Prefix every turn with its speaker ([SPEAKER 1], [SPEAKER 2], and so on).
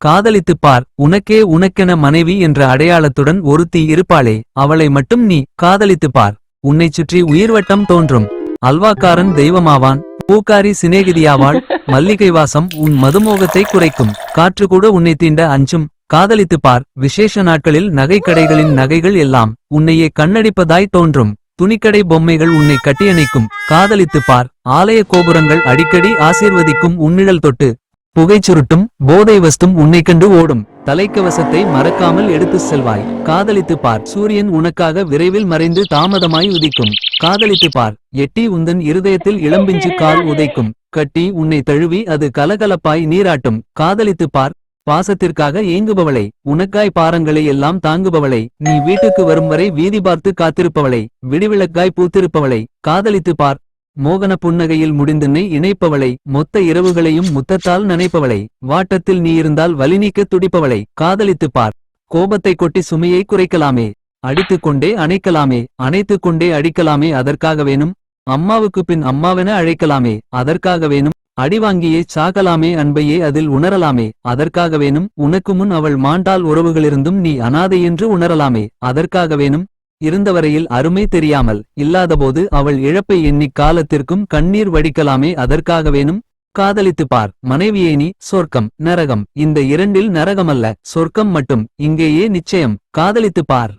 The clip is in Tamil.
[SPEAKER 1] காதலித்துப் பார், உனக்கே உனக்கென மனைவி என்ற அடையாளத்துடன் ஒருத்தி இருப்பாளே, அவளை மட்டும் நீ காதலித்துப் பார். உன்னைச் சுற்றி உயிர்வட்டம் தோன்றும். அல்வாக்காரன் தெய்வமாவான். பூக்காரி சிநேகிதியாவாள். மல்லிகை வாசம் உன் மதுமோகத்தை குறைக்கும். காற்றுக்கூட உன்னை தீண்ட அஞ்சும். காதலித்துப் பார், விசேஷ நாட்களில் நகைக்கடைகளின் நகைகள் எல்லாம் உன்னையே கண்ணடிப்பதாய் தோன்றும். துணிக்கடை பொம்மைகள் உன்னை கட்டியணைக்கும். காதலித்துப் பார், ஆலய கோபுரங்கள் அடிக்கடி ஆசீர்வதிக்கும் உன்னிழல் தொட்டு. புகைச்சுருட்டும் போதை வஸ்தும் உன்னை கண்டு ஓடும். தலைக்கவசத்தை மறக்காமல் எடுத்துச் செல்வாய். காதலித்துப் பார், சூரியன் உனக்காக விரைவில் மறைந்து தாமதமாய் உதிக்கும். காதலித்துப் பார், எட்டி உந்தன் இருதயத்தில் இளம்பிஞ்சு கால் உதைக்கும். கட்டி உன்னை தழுவி அது கலகலப்பாய் நீராட்டும். காதலித்துப் பார், பாசத்திற்காக ஏங்குபவளை, உனக்காய் பாரங்களை எல்லாம் தாங்குபவளை, நீ வீட்டுக்கு வரும் வரை வீதி பார்த்து காத்திருப்பவளை, விடிவிளக்காய் பூத்திருப்பவளை. காதலித்துப் பார், மோகன புன்னகையில் முடிந்தென்னை இணைப்பவளை, மொத்த இரவுகளையும் முத்தத்தால் நனைப்பவளை, வாட்டத்தில் நீ இருந்தால் வலிநீக்க துடிப்பவளை. காதலித்துப் பார், கோபத்தை கொட்டி சுமையை குறைக்கலாமே, அடித்துக்கொண்டே அணைக்கலாமே, அணைத்துக்கொண்டே அடிக்கலாமே. அதற்காக வேணும் அம்மாவுக்கு பின் அம்மாவென அழைக்கலாமே, அதற்காக வேணும் அடிவாங்கியே சாகலாமே. அன்பையே அதில் உணரலாமே, அதற்காக வேணும் உனக்கு முன் அவள் மாண்டால் உறவுகளிருந்தும் நீ அனாதை என்று உணரலாமே, அதற்காக வேணும் இருந்தவரையில் அருமை தெரியாமல் இல்லாதபோது அவள் இழப்பை எண்ணிக் காலத்திற்கும் கண்ணீர் வடிக்கலாமே. அதற்காக வேணும் காதலித்துப் பார், மனைவியே நீ. சொர்க்கம் நரகம் இந்த இரண்டில் நரகமல்ல, சொர்க்கம் மட்டும் இங்கேயே நிச்சயம். காதலித்துப் பார்.